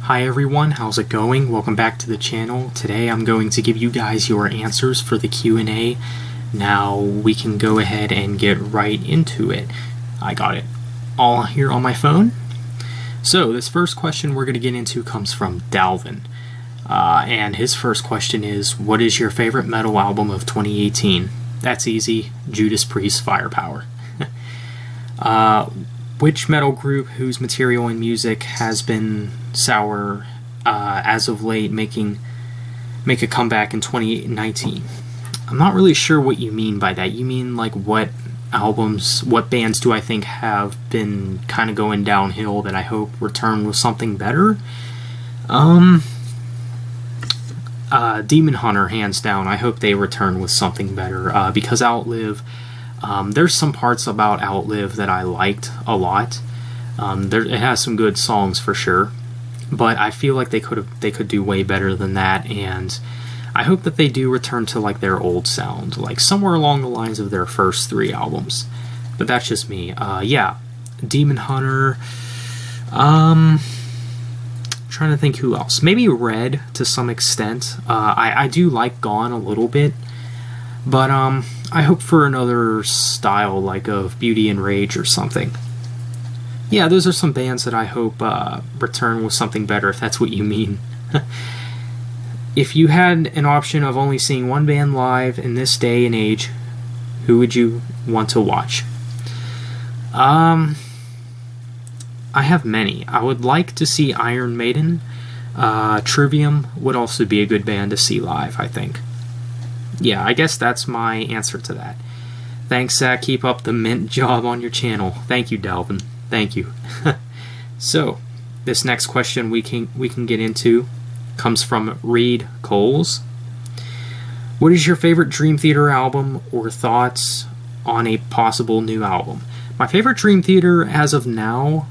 Hi everyone, how's it going? Welcome back to the channel. Today I'm going to give you guys your answers for the Q&A. Now we can go ahead and get right into it. I got it all here on my phone. So this first question we're going to get into comes from Dalvin. And his first question is, what is your favorite metal album of 2018? That's easy, Judas Priest Firepower. Which metal group whose material and music has been sour as of late make a comeback in 2019? I'm not really sure what you mean by that. You mean like what albums, what bands do I think have been kind of going downhill that I hope return with something better? Demon Hunter, hands down. I hope they return with something better because Outlive, there's some parts about Outlive that I liked a lot. It has some good songs for sure, but I feel like they could do way better than that, and I hope that they do return to like their old sound, like somewhere along the lines of their first 3 albums. But that's just me. Yeah, Demon Hunter. Trying to think who else. Maybe Red to some extent. I do like Gone a little bit, but I hope for another style like of Beauty and Rage or something. Yeah, those are some bands that I hope return with something better, if that's what you mean. If you had an option of only seeing one band live in this day and age, who would you want to watch? I have many. I would like to see Iron Maiden. Trivium would also be a good band to see live, I think. Yeah, I guess that's my answer to that. Thanks, Zach. Keep up the mint job on your channel. Thank you, Dalvin. Thank you. So, this next question we can get into comes from Reed Coles. What is your favorite Dream Theater album or thoughts on a possible new album? My favorite Dream Theater as of now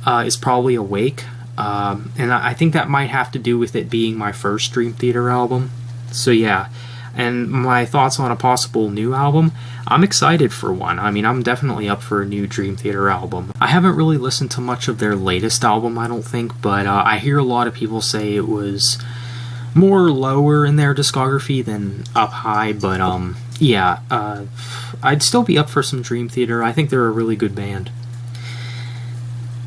is probably Awake. And I think that might have to do with it being my first Dream Theater album. So yeah. And my thoughts on a possible new album, I'm excited for one. I mean, I'm definitely up for a new Dream Theater album. I haven't really listened to much of their latest album, I don't think, but I hear a lot of people say it was more lower in their discography than up high, but yeah, I'd still be up for some Dream Theater. I think they're a really good band.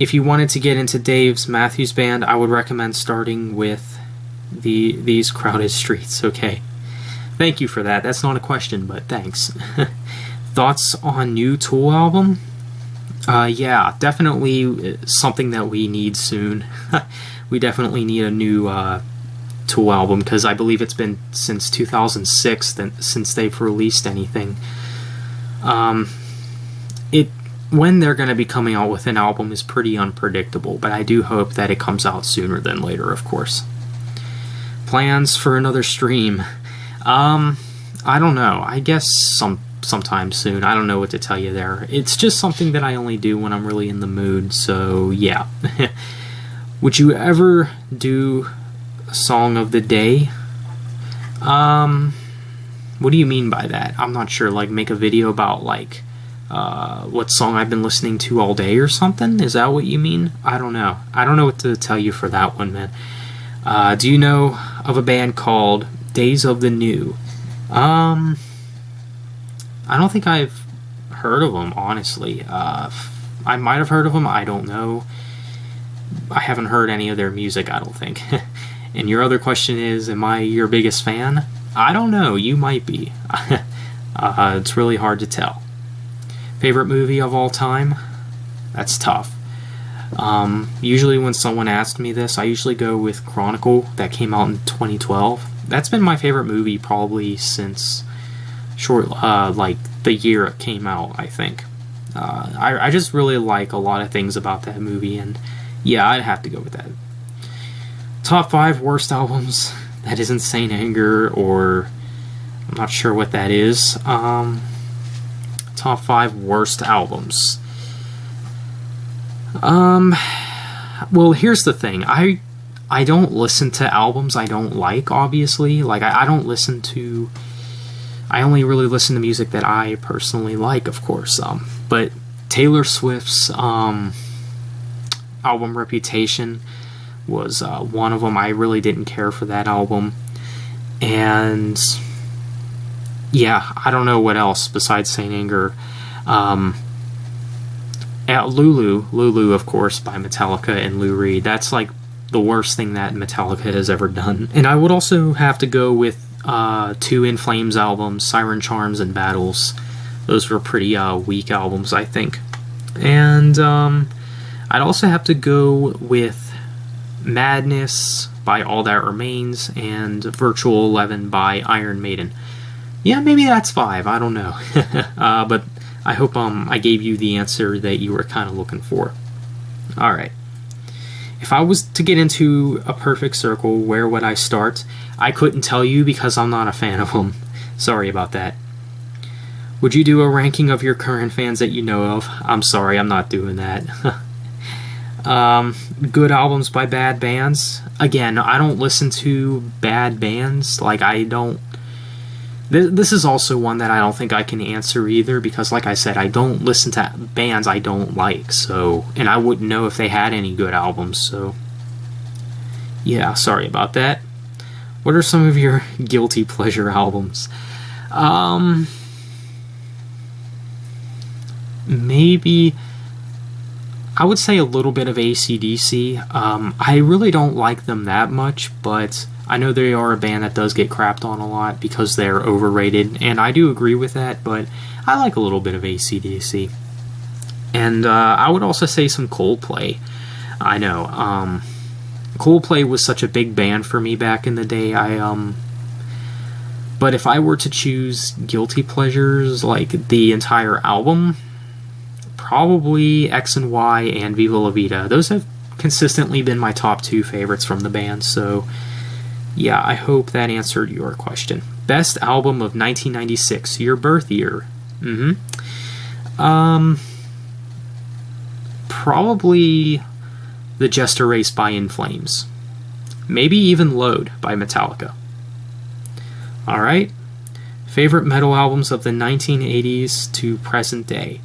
If you wanted to get into Dave Matthews Band, I would recommend starting with These Crowded Streets, okay? Thank you for that. That's not a question, but thanks. Thoughts on new Tool album? Yeah, definitely something that we need soon. We definitely need a new Tool album, because I believe it's been since 2006 since they've released anything. When they're going to be coming out with an album is pretty unpredictable, but I do hope that it comes out sooner than later, of course. Plans for another stream? I don't know. I guess sometime soon. I don't know what to tell you there. It's just something that I only do when I'm really in the mood, so yeah. Would you ever do a song of the day? What do you mean by that? I'm not sure. Like, make a video about, like, what song I've been listening to all day or something? Is that what you mean? I don't know. I don't know what to tell you for that one, man. Do you know of a band called Days of the New? I don't think I've heard of them, honestly. I might have heard of them, I don't know. I haven't heard any of their music, I don't think. And your other question is, am I your biggest fan? I don't know, you might be. It's really hard to tell. Favorite movie of all time? That's tough. Usually when someone asks me this, I usually go with Chronicle, that came out in 2012. That's been my favorite movie probably since like the year it came out, I think. I just really like a lot of things about that movie, and yeah, I'd have to go with that. Top 5 worst albums? That isn't Saint Anger, or I'm not sure what that is. Top 5 worst albums. Well, here's the thing. I don't listen to albums I don't like, obviously. Like, I don't listen to... I only really listen to music that I personally like, of course. But Taylor Swift's album Reputation was one of them. I really didn't care for that album. And yeah, I don't know what else besides Saint Anger. Lulu, of course, by Metallica and Lou Reed. That's like the worst thing that Metallica has ever done. And I would also have to go with two In Flames albums, Siren Charms and Battles. Those were pretty weak albums, I think. And I'd also have to go with Madness by All That Remains and Virtual 11 by Iron Maiden. Yeah, maybe that's 5. I don't know. But I hope I gave you the answer that you were kind of looking for. Alright. If I was to get into a perfect circle, where would I start? I couldn't tell you because I'm not a fan of them. Sorry about that. Would you do a ranking of your current fans that you know of? I'm sorry, I'm not doing that. Good albums by bad bands. Again, I don't listen to bad bands. Like, I don't... This is also one that I don't think I can answer either, because like I said, I don't listen to bands I don't like, so... And I wouldn't know if they had any good albums, so... Yeah, sorry about that. What are some of your guilty pleasure albums? Maybe... I would say a little bit of AC/DC. I really don't like them that much, but I know they are a band that does get crapped on a lot because they're overrated, and I do agree with that, but I like a little bit of AC/DC. And I would also say some Coldplay. I know, Coldplay was such a big band for me back in the day. But if I were to choose guilty pleasures, like the entire album, probably X and Y and Viva La Vida. Those have consistently been my top 2 favorites from the band, so yeah, I hope that answered your question. Best album of 1996, your birth year. Probably The Jester Race by In Flames. Maybe even Load by Metallica. Alright. Favorite metal albums of the 1980s to present day.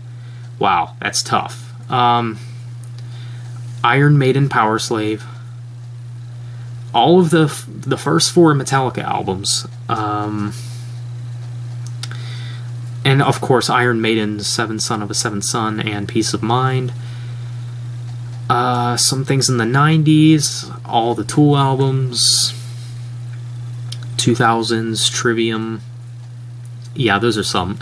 Wow, that's tough. Iron Maiden, Powerslave. All of the first 4 Metallica albums. And of course, Iron Maiden's Seventh Son of a Seventh Son and Peace of Mind. Some things in the 90s. All the Tool albums. 2000s, Trivium. Yeah, those are some.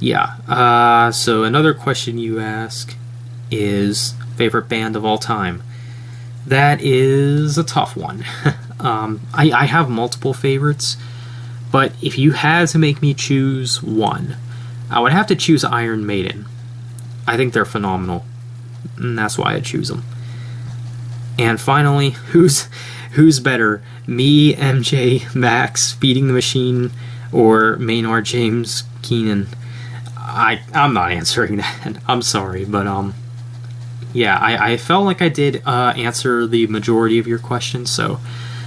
Yeah, so another question you ask is favorite band of all time. That is a tough one. I have multiple favorites, but if you had to make me choose one, I would have to choose Iron Maiden. I think they're phenomenal, and that's why I choose them. And finally, who's better, me, MJ, Max, Beating the Machine, or Maynard James Keenan? I'm not answering that. I'm sorry, but yeah, I felt like I did answer the majority of your questions, so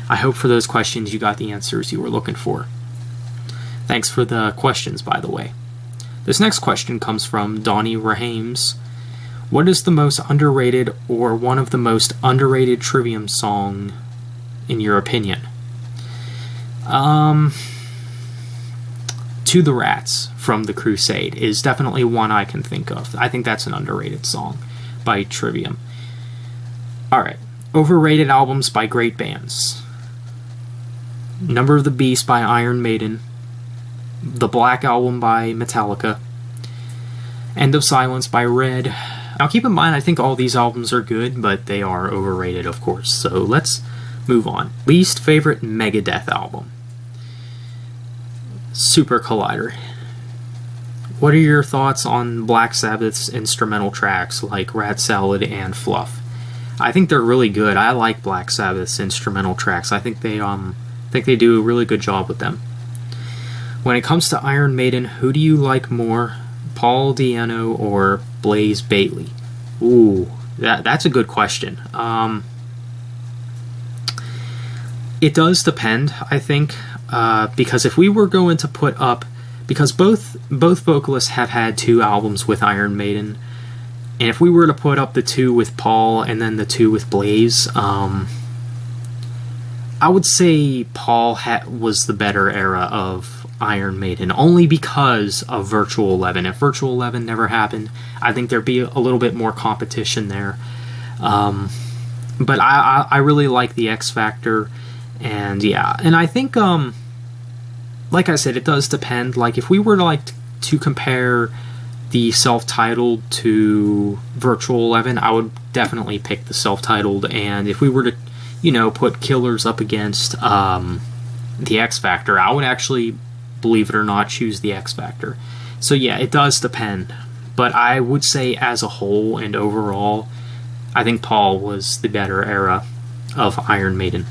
I hope for those questions you got the answers you were looking for. Thanks for the questions, by the way. This next question comes from Donnie Rahames. What is the most underrated or one of the most underrated Trivium song in your opinion? To the Rats from The Crusade is definitely one I can think of. I think that's an underrated song by Trivium. Alright, overrated albums by great bands. Number of the Beast by Iron Maiden. The Black Album by Metallica. End of Silence by Red. Now keep in mind, I think all these albums are good, but they are overrated, of course. So let's move on. Least favorite Megadeth album. Super Collider. What are your thoughts on Black Sabbath's instrumental tracks like Rat Salad and Fluff? I think they're really good. I like Black Sabbath's instrumental tracks. I think they do a really good job with them. When it comes to Iron Maiden, who do you like more, Paul Di'Anno or Blaze Bayley? Ooh, that's a good question. It does depend, I think. Because if we were going to put up, because both vocalists have had 2 albums with Iron Maiden, And if we were to put up the 2 with Paul and then the 2 with Blaze, I would say Paul was the better era of Iron Maiden, only because of Virtual 11. If Virtual 11 never happened, I think there'd be a little bit more competition there. But I really like the X Factor, and yeah, and I think, like I said, it does depend. Like, if we were to compare the self-titled to Virtual 11, I would definitely pick the self-titled, and if we were to, put Killers up against the X Factor, I would actually, believe it or not, choose the X Factor. So yeah, it does depend, but I would say as a whole and overall, I think Paul was the better era of Iron Maiden.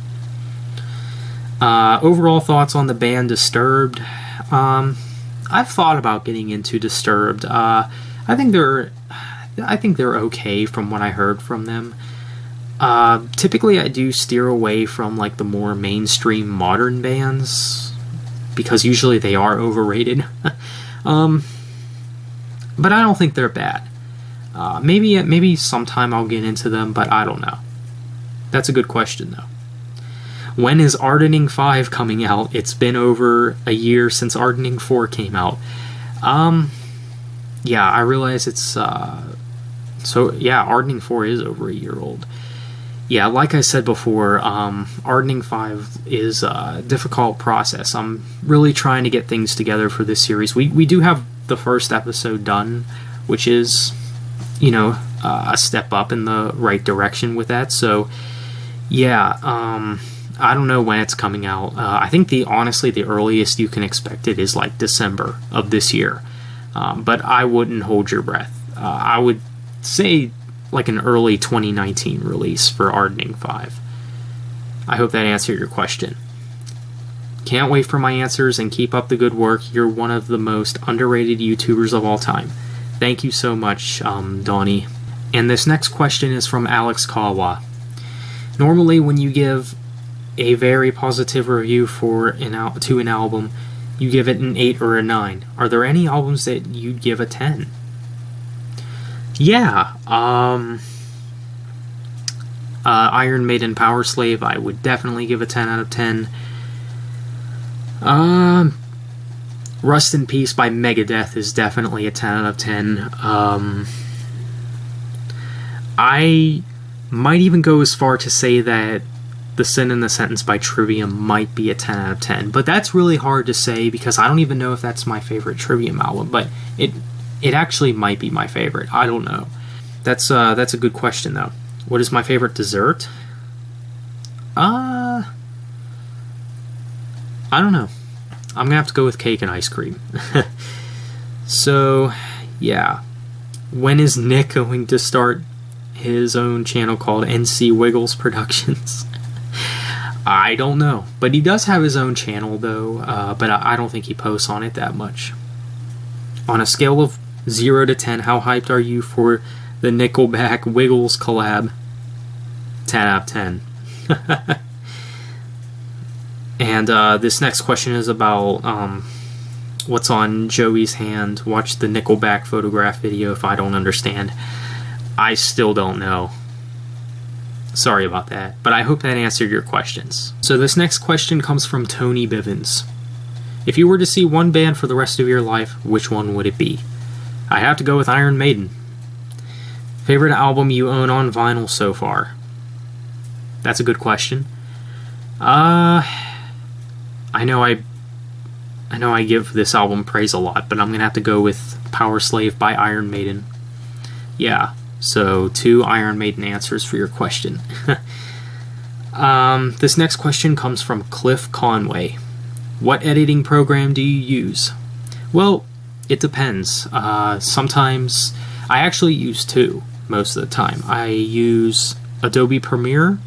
Overall thoughts on the band Disturbed. I've thought about getting into Disturbed. I think they're okay from what I heard from them. Typically, I do steer away from like the more mainstream modern bands because usually they are overrated. But I don't think they're bad. Maybe sometime I'll get into them, but I don't know. That's a good question, though. When is Ardening 5 coming out? It's been over a year since Ardening 4 came out. Yeah, I realize it's... Ardening 4 is over a year old. Yeah, like I said before, Ardening 5 is a difficult process. I'm really trying to get things together for this series. We do have the first episode done, which is, a step up in the right direction with that. So, yeah, I don't know when it's coming out. I think honestly the earliest you can expect it is like December of this year. But I wouldn't hold your breath. I would say like an early 2019 release for Ardening 5. I hope that answered your question. Can't wait for my answers, and keep up the good work. You're one of the most underrated YouTubers of all time. Thank you so much, Donnie. And this next question is from Alex Kawa. Normally when you give a very positive review to an album, you give it an 8 or a 9. Are there any albums that you'd give a 10? Yeah, Iron Maiden Power Slave, I would definitely give a 10 out of 10. Rust in Peace by Megadeth is definitely a 10 out of 10. I might even go as far to say that The Sin in the Sentence by Trivium might be a 10 out of 10, but that's really hard to say because I don't even know if that's my favorite Trivium album, but it actually might be my favorite. I don't know. That's a good question, though. What is my favorite dessert? I don't know. I'm gonna have to go with cake and ice cream. So, yeah. When is Nick going to start his own channel called NC Wiggles Productions? I don't know. But he does have his own channel, though. But I don't think he posts on it that much. On a scale of 0 to 10, how hyped are you for the Nickelback Wiggles collab? 10 out of 10. And this next question is about what's on Joey's hand. Watch the Nickelback photograph video if I don't understand. I still don't know. Sorry about that, but I hope that answered your questions. So this next question comes from Tony Bivens. If you were to see one band for the rest of your life, which one would it be? I have to go with Iron Maiden. Favorite album you own on vinyl so far? That's a good question. I know I give this album praise a lot, but I'm gonna have to go with Power Slave by Iron Maiden. Yeah, so 2 Iron Maiden answers for your question. This next question comes from Cliff Conway. What editing program do you use? Well, it depends. Sometimes I actually use 2 most of the time. I use Adobe Premiere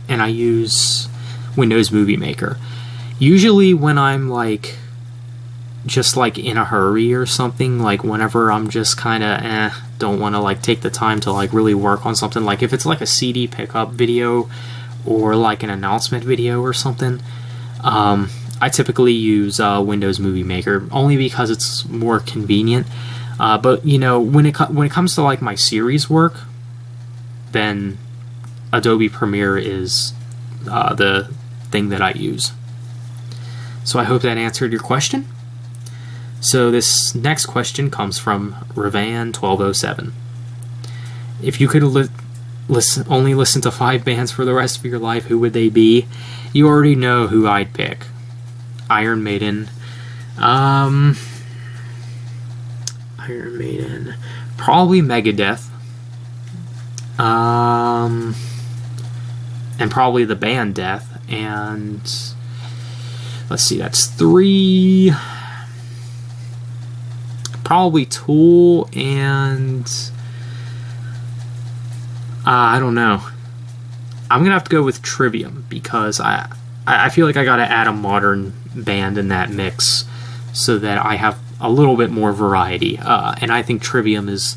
and I use Windows Movie Maker. Usually when I'm just in a hurry or something, like whenever I'm just kind of don't want to take the time to really work on something, like if it's a CD pickup video or an announcement video or something, I typically use Windows Movie Maker only because it's more convenient. But you know, when it comes to like my series work, then Adobe Premiere is the thing that I use. So I hope that answered your question. So this next question comes from Ravan1207. If you could only listen to 5 bands for the rest of your life, who would they be? You already know who I'd pick. Iron Maiden. Iron Maiden. Probably Megadeth. And probably the band Death. And let's see, that's 3. Probably Tool and I don't know. I'm gonna have to go with Trivium because I feel like I gotta add a modern band in that mix so that I have a little bit more variety. And I think Trivium is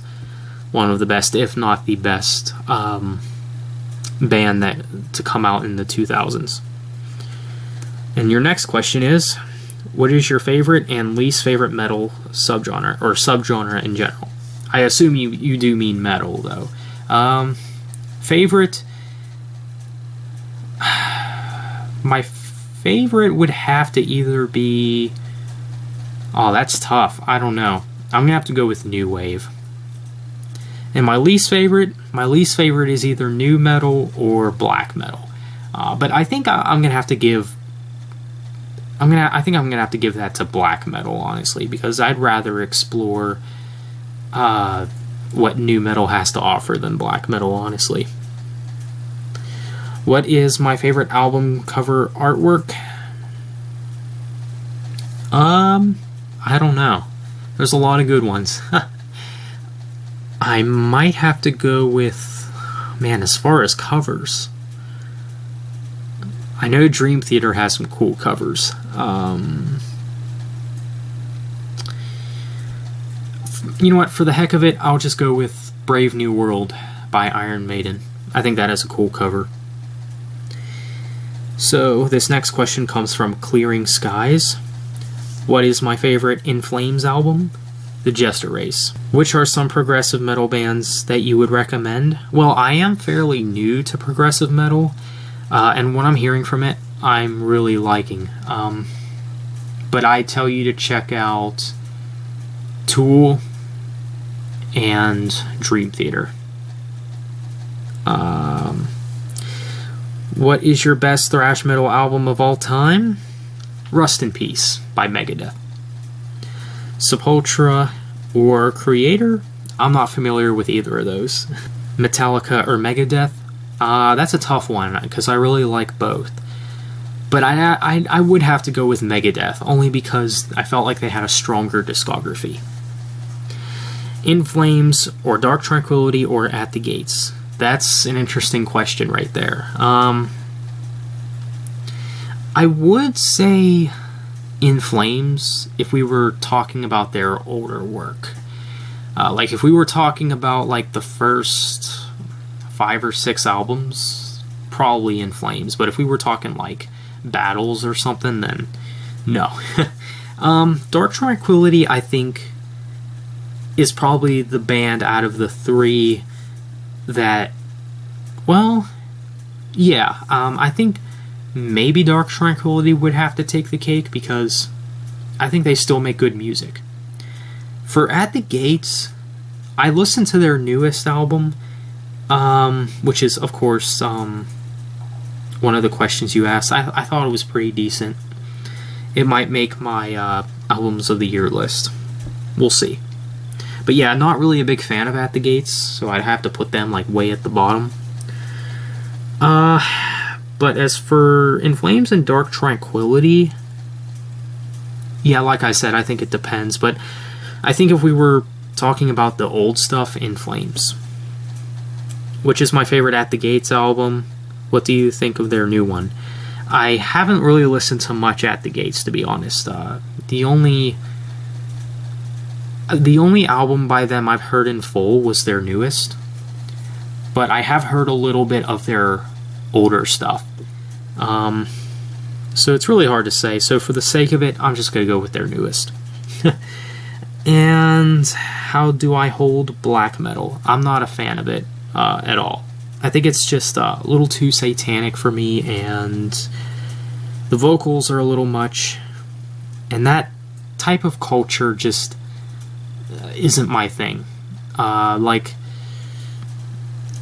one of the best, if not the best, band to come out in the 2000s. And your next question is, what is your favorite and least favorite metal subgenre, or subgenre in general? I assume you do mean metal, though. Favorite? My favorite would have to either be... Oh, that's tough. I don't know. I'm going to have to go with new wave. And my least favorite is either new metal or black metal. But I think I'm going to have to give... I think I'm gonna have to give that to black metal, honestly, because I'd rather explore what new metal has to offer than black metal, honestly. What is my favorite album cover artwork? I don't know. There's a lot of good ones. I might have to go with, man, as far as covers, I know Dream Theater has some cool covers. You know what? For the heck of it, I'll just go with Brave New World by Iron Maiden. I think that is a cool cover. So this next question comes from Clearing Skies. What is my favorite In Flames album? The Jester Race. Which are some progressive metal bands that you would recommend? Well, I am fairly new to progressive metal. And what I'm hearing from it, I'm really liking. But I tell you to check out Tool and Dream Theater. What is your best thrash metal album of all time? Rust in Peace by Megadeth. Sepultura or Creator? I'm not familiar with either of those. Metallica or Megadeth? That's a tough one because I really like both. But I would have to go with Megadeth only because I felt like they had a stronger discography. In Flames or Dark Tranquillity or At the Gates? That's an interesting question right there. I would say In Flames if we were talking about their older work. Like if we were talking about like the first 5 or 6 albums, probably In Flames. But if we were talking like Battles or something, then no. Dark Tranquillity, I think, is probably the band out of the 3 that, well, yeah, I think maybe Dark Tranquillity would have to take the cake because I think they still make good music. For At the Gates, I listened to their newest album, which is, of course, one of the questions you asked. I thought it was pretty decent. It might make my albums of the year list. We'll see. But yeah, not really a big fan of At the Gates, so I'd have to put them like way at the bottom. But as for In Flames and Dark Tranquillity, yeah, like I said, I think it depends. But I think if we were talking about the old stuff, In Flames, which is my favorite At the Gates album. What do you think of their new one? I haven't really listened to much At the Gates, to be honest. The only album by them I've heard in full was their newest, but I have heard a little bit of their older stuff. So it's really hard to say. So for the sake of it, I'm just going to go with their newest. And how do I hold black metal? I'm not a fan of it at all. I think it's just a little too satanic for me, and the vocals are a little much, and that type of culture just isn't my thing. Like,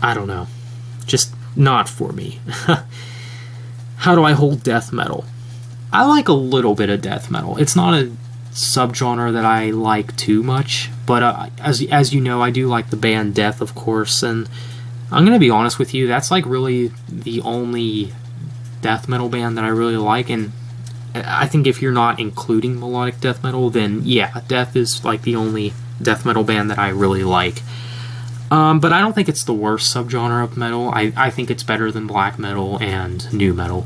I don't know, just not for me. How do I hold death metal? I like a little bit of death metal. It's not a subgenre that I like too much, but as you know, I do like the band Death, of course, and I'm gonna be honest with you, that's like really the only death metal band that I really like. And I think if you're not including melodic death metal, then yeah, Death is like the only death metal band that I really like. But I don't think it's the worst subgenre of metal. I think it's better than black metal and nu metal.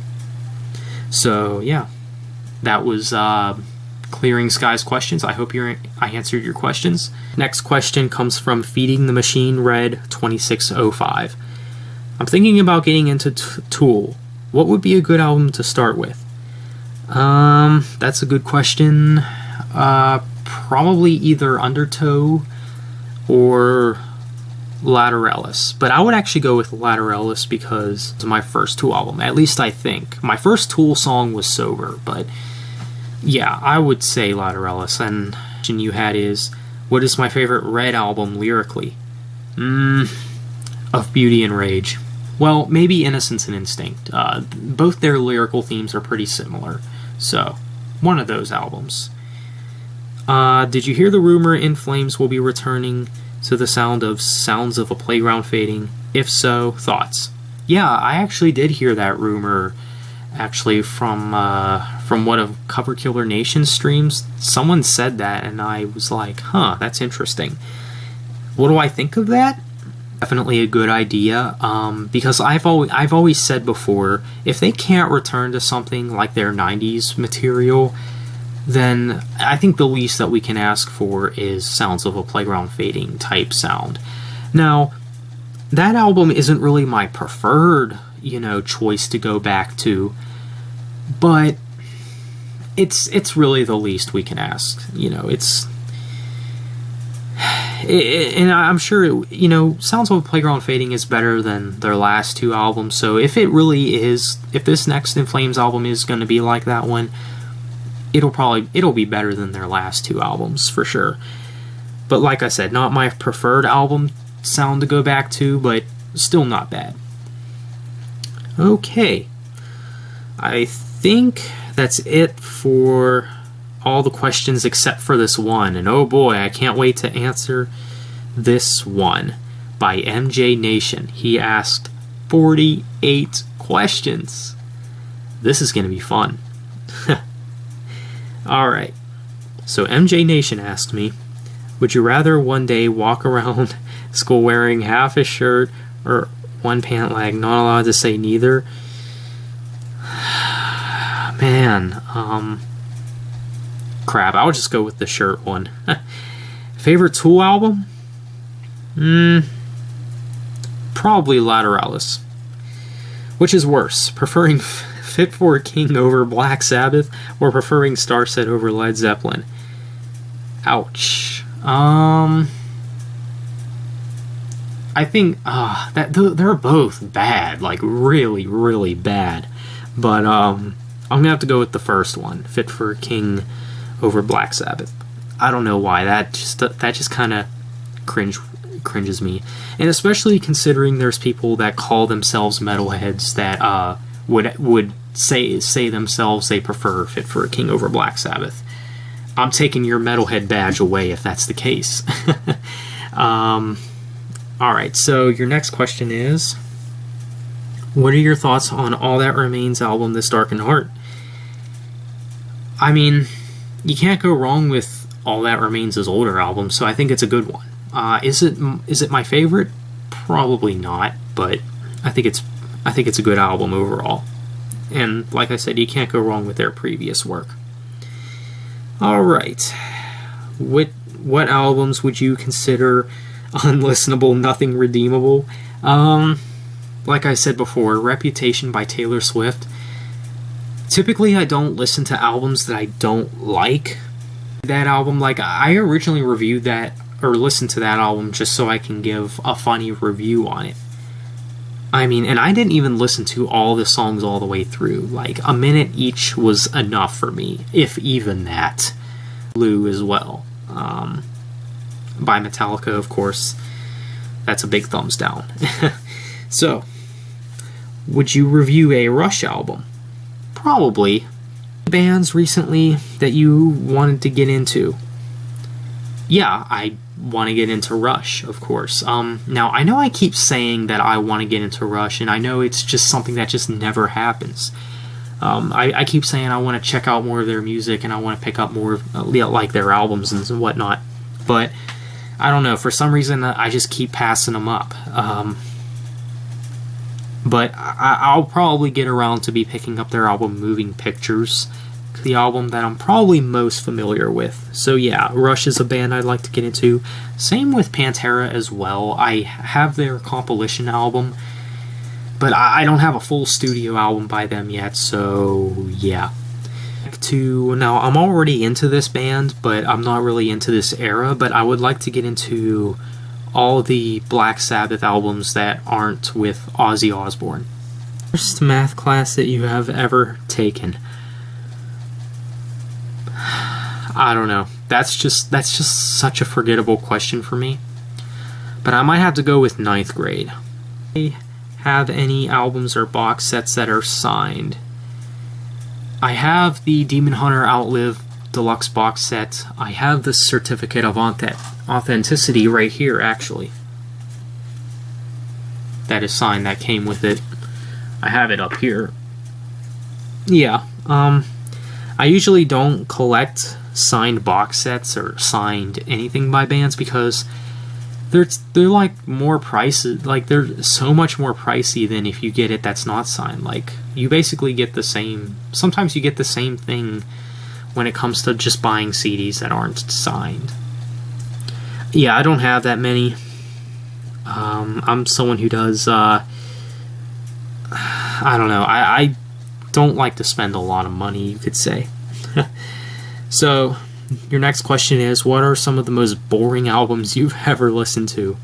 So yeah, that was Clearing Skies questions. I hope I answered your questions. Next question comes from Feeding the Machine Red 2605. I'm thinking about getting into Tool. What would be a good album to start with? That's a good question. Probably either Undertow or Lateralis, but I would actually go with Lateralis because it's my first Tool album, at least I think. My first Tool song was Sober, but yeah, I would say Lateralis. And the question you had is, what is my favorite Red album lyrically? Of Beauty and Rage. Well, maybe Innocence and Instinct. Both their lyrical themes are pretty similar, so one of those albums. Did you hear the rumor In Flames will be returning to the Sounds of a Playground Fading? If so, thoughts? Yeah, I actually did hear that rumor, actually, from one of Cover Killer Nation's streams. Someone said that, and I was like, huh, that's interesting. What do I think of that? Definitely a good idea, because I've always said before, if they can't return to something like their 90s material, then I think the least that we can ask for is Sounds of a Playground Fading type sound. Now, that album isn't really my preferred, choice to go back to, but it's really the least we can ask. And I'm sure, Sounds of a Playground Fading is better than their last two albums, so if this next In Flames album is going to be like that one, it'll be better than their last two albums, for sure. But like I said, not my preferred album sound to go back to, but still not bad. Okay. I think that's it for all the questions except for this one. And oh boy, I can't wait to answer this one by MJ Nation. He asked 48 questions. This is going to be fun. Alright, so MJ Nation asked me, would you rather one day walk around school wearing half a shirt or one pant leg, not allowed to say neither? Man, crap, I'll just go with the shirt one. Favorite Tool album? Probably Lateralis. Which is worse, preferring Fit for a King over Black Sabbath, or preferring Starset over Led Zeppelin? Ouch. I think that they're both bad, like really, really bad. But I'm gonna have to go with the first one, Fit for a King over Black Sabbath. I don't know why, that just kind of cringes me, and especially considering there's people that call themselves metalheads that would say themselves they prefer Fit for a King over Black Sabbath. I'm taking your metalhead badge away if that's the case. Alright, so your next question is, what are your thoughts on All That Remains album, This Darkened Heart? I mean, you can't go wrong with All That Remains' older album, so I think it's a good one. Is it my favorite? Probably not, but I think it's a good album overall. And like I said, you can't go wrong with their previous work. Alright. What albums would you consider unlistenable, nothing redeemable? Like I said before, Reputation by Taylor Swift. Typically I don't listen to albums that I don't like, That album, like, I originally reviewed that or listened to that album just so I can give a funny review on it. I mean, and I didn't even listen to all the songs all the way through. Like, a minute each was enough for me, if even that. Blue as well. By Metallica, of course. That's a big thumbs down. So, would you review a Rush album? Probably. Bands recently that you wanted to get into? Yeah, I want to get into Rush, of course. Now, I know I keep saying that I want to get into Rush, and I know it's just something that just never happens. I keep saying I want to check out more of their music, and I want to pick up more of, like, their albums and whatnot. But, I don't know, for some reason, I just keep passing them up. But I'll probably get around to be picking up their album Moving Pictures, the album that I'm probably most familiar with. So yeah, Rush is a band I'd like to get into. Same with Pantera as well. I have their compilation album, but I don't have a full studio album by them yet, so yeah. Now, I'm already into this band, but I'm not really into this era, but I would like to get into all the Black Sabbath albums that aren't with Ozzy Osbourne. First math class that you have ever taken? I don't know. That's just such a forgettable question for me. But I might have to go with 9th grade. Do I have any albums or box sets that are signed? I have the Demon Hunter Outlive Deluxe box set. I have the Certificate of Authenticity right here, actually. That is signed. That came with it. I have it up here. Yeah. I usually don't collect signed box sets or signed anything by bands because they're like more pricey. Like, they're so much more pricey than if you get it that's not signed. Like, you basically get the same. Sometimes you get the same thing when it comes to just buying CDs that aren't signed. Yeah, I don't have that many. I'm someone who does. I don't know. I don't like to spend a lot of money, you could say. So, your next question is, what are some of the most boring albums you've ever listened to?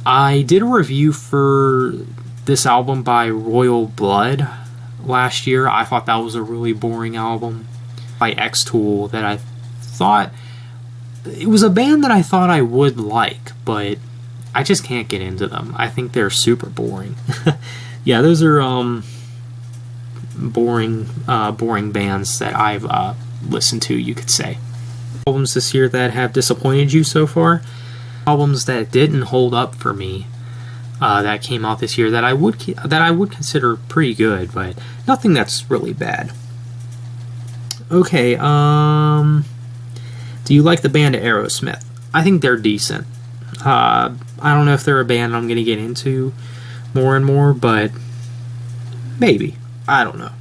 I did a review for this album by Royal Blood last year. I thought that was a really boring album. By X-Tool, that I thought... It was a band that I thought I would like, but I just can't get into them. I think they're super boring. Yeah, those are boring bands that I've listened to, you could say. Albums this year that have disappointed you so far? Albums that didn't hold up for me that came out this year that I would consider pretty good, but nothing that's really bad. Okay, do you like the band Aerosmith? I think they're decent. I don't know if they're a band I'm going to get into more and more, but maybe. I don't know.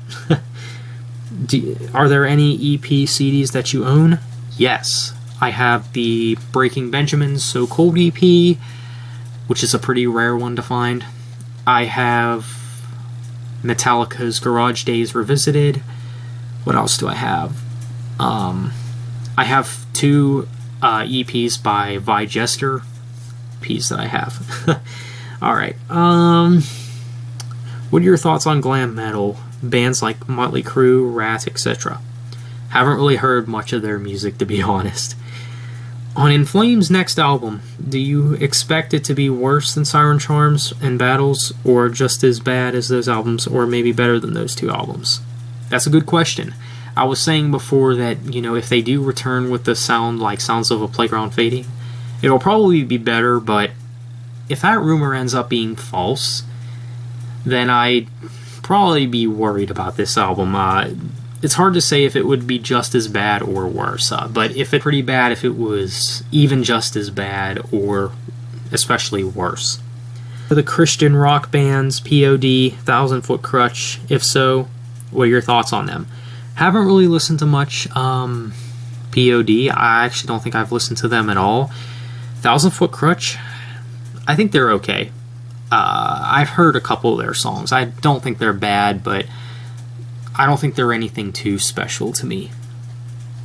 Are there any EP CDs that you own? Yes. I have the Breaking Benjamin's So Cold EP, which is a pretty rare one to find. I have Metallica's Garage Days Revisited. What else do I have? I have 2 EPs by Vi Jester. EPs that I have. Alright. What are your thoughts on glam metal? Bands like Motley Crue, Rat, etc. Haven't really heard much of their music, to be honest. On In Flames' next album, do you expect it to be worse than Siren Charms and Battles, or just as bad as those albums, or maybe better than those 2 albums? That's a good question. I was saying before that, you know, if they do return with the sound like Sounds of a Playground Fading, it'll probably be better, but if that rumor ends up being false, then I'd probably be worried about this album. It's hard to say if it would be just as bad or worse, but if it's pretty bad, if it was even just as bad or especially worse. For the Christian rock bands, POD, Thousand Foot Crutch, if so, what are your thoughts on them? Haven't really listened to much POD. I actually don't think I've listened to them at all. Thousand Foot Crutch, I think they're okay. I've heard a couple of their songs. I don't think they're bad, but I don't think they're anything too special to me.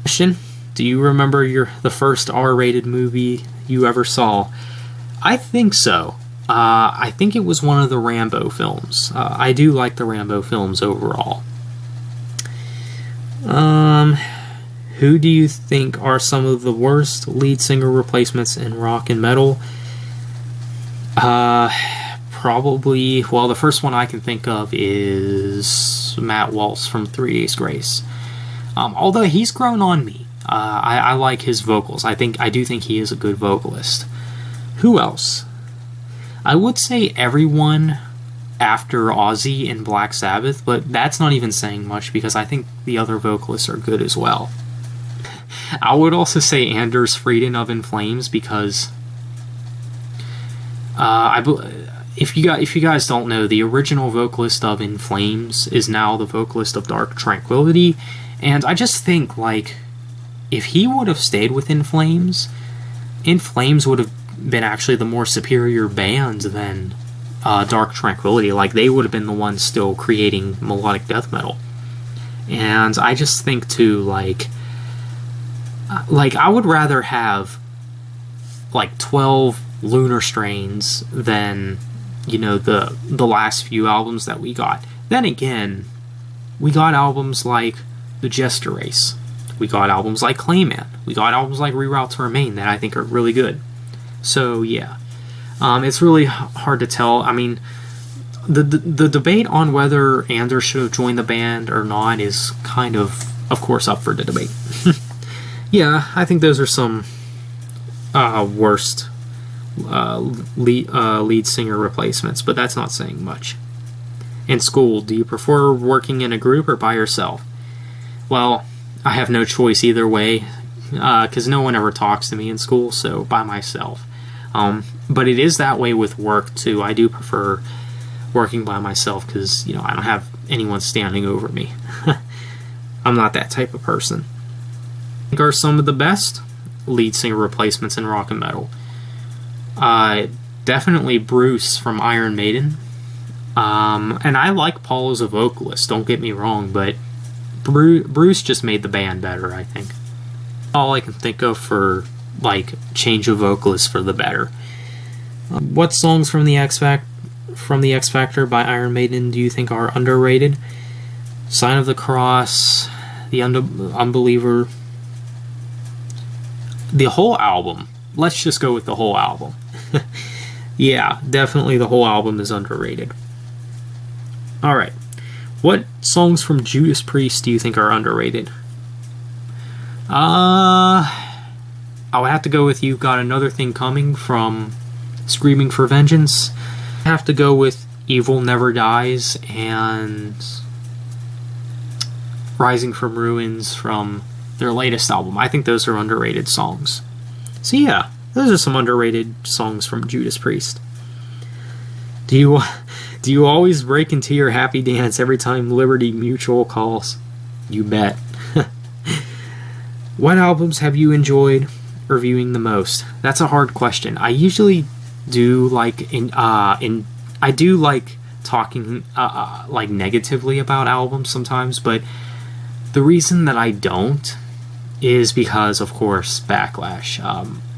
Question: Do you remember the first R-rated movie you ever saw? I think so. I think it was one of the Rambo films. I do like the Rambo films overall. Who do you think are some of the worst lead singer replacements in rock and metal? Probably, well, the first one I can think of is Matt Walsh from 3 Days Grace. Although he's grown on me. I like his vocals. I do think he is a good vocalist. Who else? I would say everyone after Ozzy in Black Sabbath, but that's not even saying much because I think the other vocalists are good as well. I would also say Anders Frieden of In Flames because if you guys don't know, the original vocalist of In Flames is now the vocalist of Dark Tranquillity, and I just think, like, if he would have stayed with In Flames would have been actually the more superior band than Dark Tranquillity. Like, they would have been the ones still creating melodic death metal. And I just think too, like I would rather have like 12 Lunar Strains than, you know, the last few albums that we got. Then again, we got albums like The Jester Race. We got albums like Clayman. We got albums like Reroute to Remain that I think are really good. So yeah, it's really hard to tell. I mean, the debate on whether Anders should have joined the band or not is kind of course, up for the debate. Yeah, I think those are some worst lead singer replacements, but that's not saying much. In school, do you prefer working in a group or by yourself? Well, I have no choice either way, because no one ever talks to me in school, so by myself. But it is that way with work too. I do prefer working by myself because, you know, I don't have anyone standing over me. I'm not that type of person. I think are some of the best lead singer replacements in rock and metal. Definitely Bruce from Iron Maiden. And I like Paul as a vocalist, don't get me wrong, but Bruce just made the band better, I think. All I can think of for, like, change of vocalists for the better. What songs from the X Factor by Iron Maiden do you think are underrated? Sign of the Cross, The Unbeliever, the whole album. Let's just go with the whole album. Yeah, definitely the whole album is underrated. Alright, what songs from Judas Priest do you think are underrated? I would have to go with You've Got Another Thing Coming from Screaming for Vengeance. I have to go with Evil Never Dies and Rising from Ruins from their latest album. I think those are underrated songs. So yeah, those are some underrated songs from Judas Priest. Do you always break into your happy dance every time Liberty Mutual calls? You bet. What albums have you enjoyed reviewing the most? That's a hard question. I usually do like I do like talking like negatively about albums sometimes, but the reason that I don't is because, of course, backlash.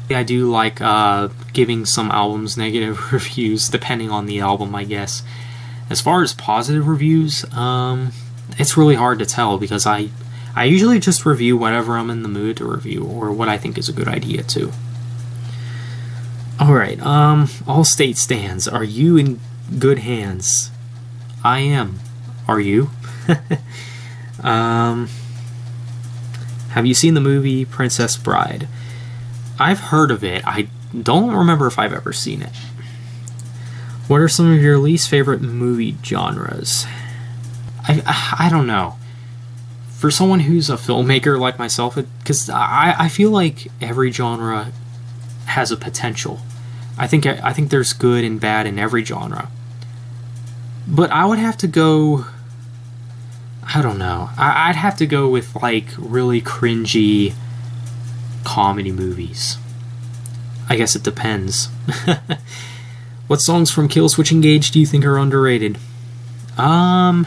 I do like giving some albums negative reviews depending on the album, I guess. As far as positive reviews, it's really hard to tell because I usually just review whatever I'm in the mood to review or what I think is a good idea too. Alright, All State Stands. Are you in good hands? I am. Are you? Have you seen the movie Princess Bride? I've heard of it. I don't remember if I've ever seen it. What are some of your least favorite movie genres? I don't know. For someone who's a filmmaker like myself, because I feel like every genre has a potential. I think there's good and bad in every genre. But I would have to go... I don't know. I'd have to go with, like, really cringy comedy movies. I guess it depends. What songs from Killswitch Engage do you think are underrated? The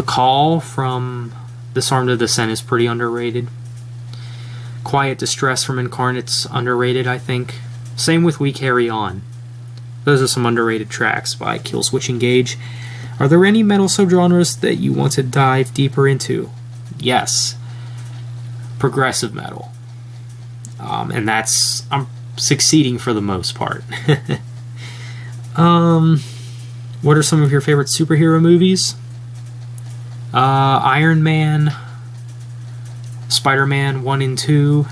Call from Disarmed to Descent is pretty underrated. Quiet Distress from Incarnate's underrated, I think. Same with We Carry On. Those are some underrated tracks by Killswitch Engage. Are there any metal subgenres that you want to dive deeper into? Yes. Progressive metal. And I'm succeeding for the most part. What are some of your favorite superhero movies? Iron Man, Spider-Man 1 and 2.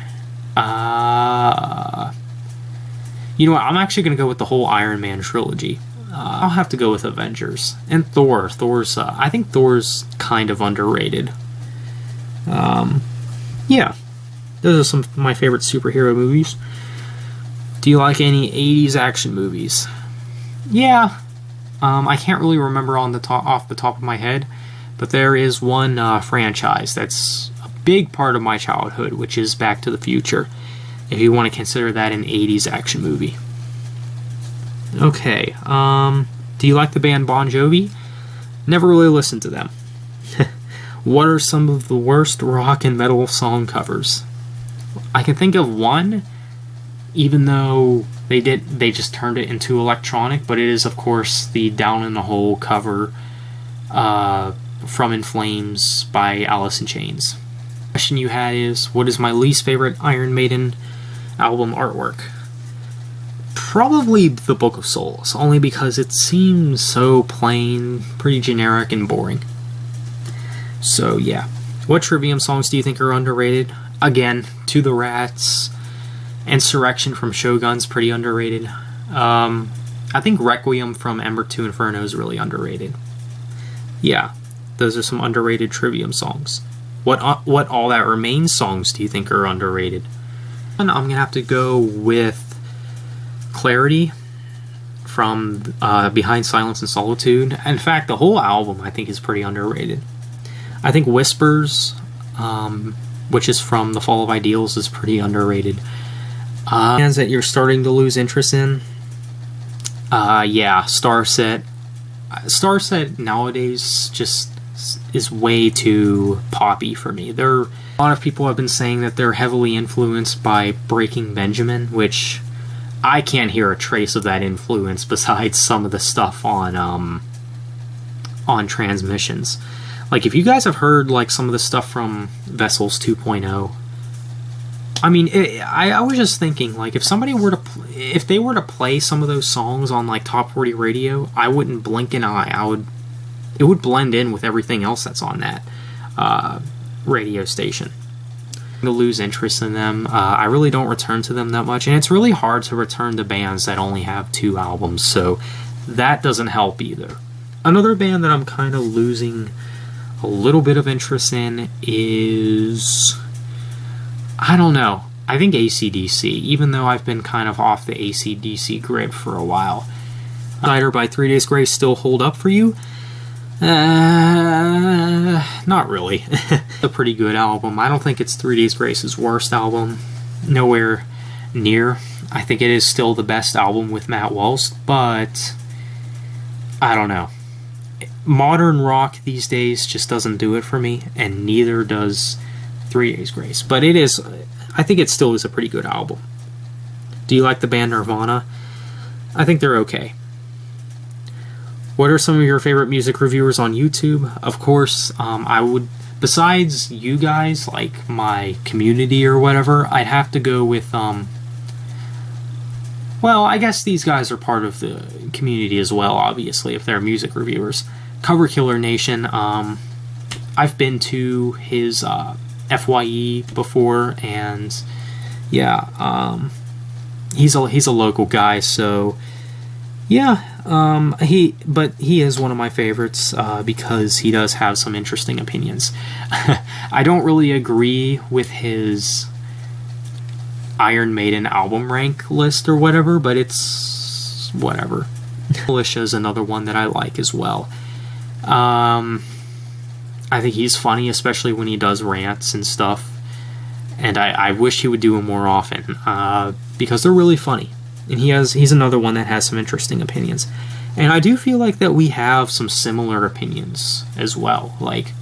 You know what? I'm actually going to go with the whole Iron Man trilogy. I'll have to go with Avengers. And Thor. I think Thor's kind of underrated. Yeah. Those are some of my favorite superhero movies. Do you like any 80s action movies? Yeah. I can't really remember off the top of my head, but there is one franchise that's a big part of my childhood, which is Back to the Future, if you want to consider that an 80s action movie. Okay, do you like the band Bon Jovi? Never really listened to them. What are some of the worst rock and metal song covers? I can think of one, even though they just turned it into electronic, but it is, of course, the Down in the Hole cover from In Flames by Alice in Chains. The question you had is, what is my least favorite Iron Maiden album artwork? Probably the Book of Souls, only because it seems so plain, pretty generic, and boring. So, yeah. What Trivium songs do you think are underrated? Again, To the Rats, Insurrection from Shogun's pretty underrated. I think Requiem from Ember to Inferno is really underrated. Yeah, those are some underrated Trivium songs. What All That Remains songs do you think are underrated? And I'm going to have to go with Clarity from Behind Silence and Solitude. In fact, the whole album I think is pretty underrated. I think Whispers, which is from The Fall of Ideals, is pretty underrated. Bands that you're starting to lose interest in? Yeah, Starset. Starset nowadays just is way too poppy for me. A lot of people have been saying that they're heavily influenced by Breaking Benjamin, which I can't hear a trace of that influence besides some of the stuff on Transmissions. Like, if you guys have heard like some of the stuff from Vessels 2.0, I mean, I was just thinking, like, if they were to play some of those songs on like Top 40 radio, I wouldn't blink an eye. It would blend in with everything else that's on that radio station. To lose interest in them, I really don't return to them that much, and it's really hard to return to bands that only have 2 albums, so that doesn't help either. Another band that I'm kind of losing a little bit of interest in is, I don't know, I think AC/DC, even though I've been kind of off the AC/DC grid for a while. Cider by 3 Days Grace still hold up for you? Not really. A pretty good album. I don't think it's 3 Days Grace's worst album. Nowhere near. I think it is still the best album with Matt Walsh, but I don't know. Modern rock these days just doesn't do it for me, and neither does 3 Days Grace. But I think it still is a pretty good album. Do you like the band Nirvana? I think they're okay. What are some of your favorite music reviewers on YouTube? Of course, I would, besides you guys, like my community or whatever, I'd have to go with, well, I guess these guys are part of the community as well, obviously, if they're music reviewers. Cover Killer Nation, I've been to his FYE before, and yeah, he's a local guy, so yeah, he is one of my favorites because he does have some interesting opinions. I don't really agree with his Iron Maiden album rank list or whatever, but it's whatever. Militia is another one that I like as well. I think he's funny, especially when he does rants and stuff, and I wish he would do them more often because they're really funny. And he's another one that has some interesting opinions. And I do feel like that we have some similar opinions as well. Like,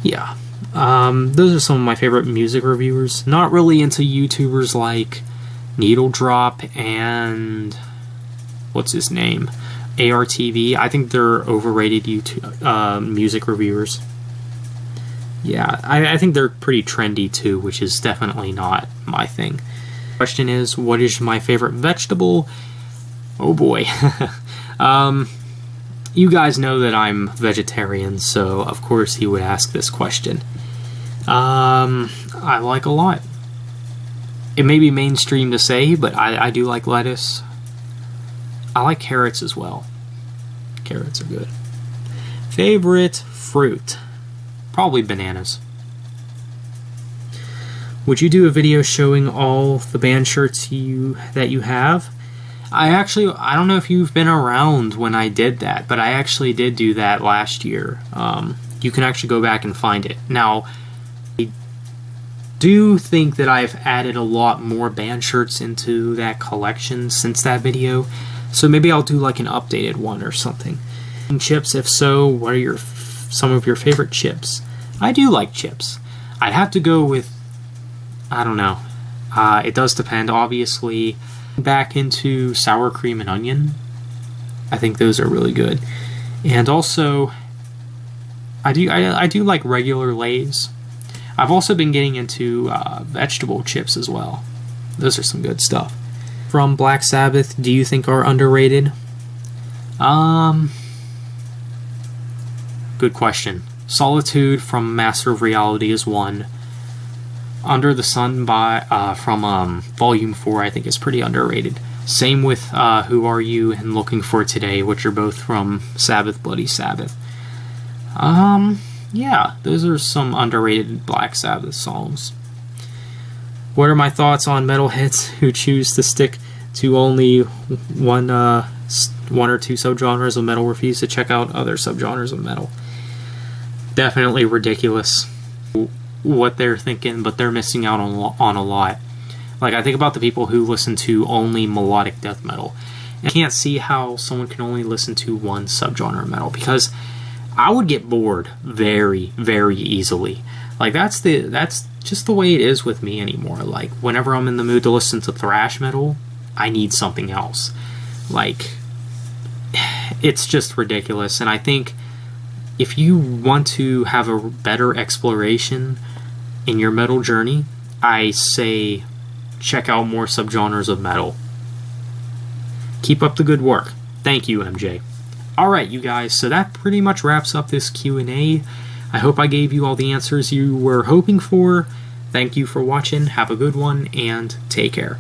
yeah. Those are some of my favorite music reviewers. Not really into YouTubers like Needle Drop and what's his name, ARTV. I think they're overrated YouTube music reviewers. Yeah, I think they're pretty trendy too, which is definitely not my thing. Question is, what is my favorite vegetable? Oh boy. You guys know that I'm vegetarian, so of course he would ask this question. I like a lot. It may be mainstream to say, but I do like lettuce. I like carrots as well. Carrots are good. Favorite fruit? Probably bananas. Would you do a video showing all the band shirts that you have? I don't know if you've been around when I did that, but I actually did do that last year. You can actually go back and find it. Now, I do think that I've added a lot more band shirts into that collection since that video, so maybe I'll do like an updated one or something. Chips, if so, what are some of your favorite chips? I do like chips. I'd have to go with, I don't know. It does depend, obviously. Back into sour cream and onion. I think those are really good. And also, I do like regular Lay's. I've also been getting into vegetable chips as well. Those are some good stuff. From Black Sabbath, do you think are underrated? Good question. Solitude from Master of Reality is one. Under the Sun from Volume 4 I think is pretty underrated. Same with Who Are You and Looking for Today, which are both from Sabbath Bloody Sabbath. Yeah, those are some underrated Black Sabbath songs. What are my thoughts on metalheads who choose to stick to only one or two subgenres of metal, refuse to check out other subgenres of metal? Definitely ridiculous what they're thinking, but they're missing out on a lot. Like, I think about the people who listen to only melodic death metal. And I can't see how someone can only listen to one subgenre of metal, because I would get bored very, very easily. Like, that's just the way it is with me anymore. Like, whenever I'm in the mood to listen to thrash metal, I need something else. Like, it's just ridiculous. And I think if you want to have a better exploration in your metal journey, I say check out more subgenres of metal. Keep up the good work. Thank you, MJ. Alright, you guys, so that pretty much wraps up this Q&A. I hope I gave you all the answers you were hoping for. Thank you for watching, have a good one, and take care.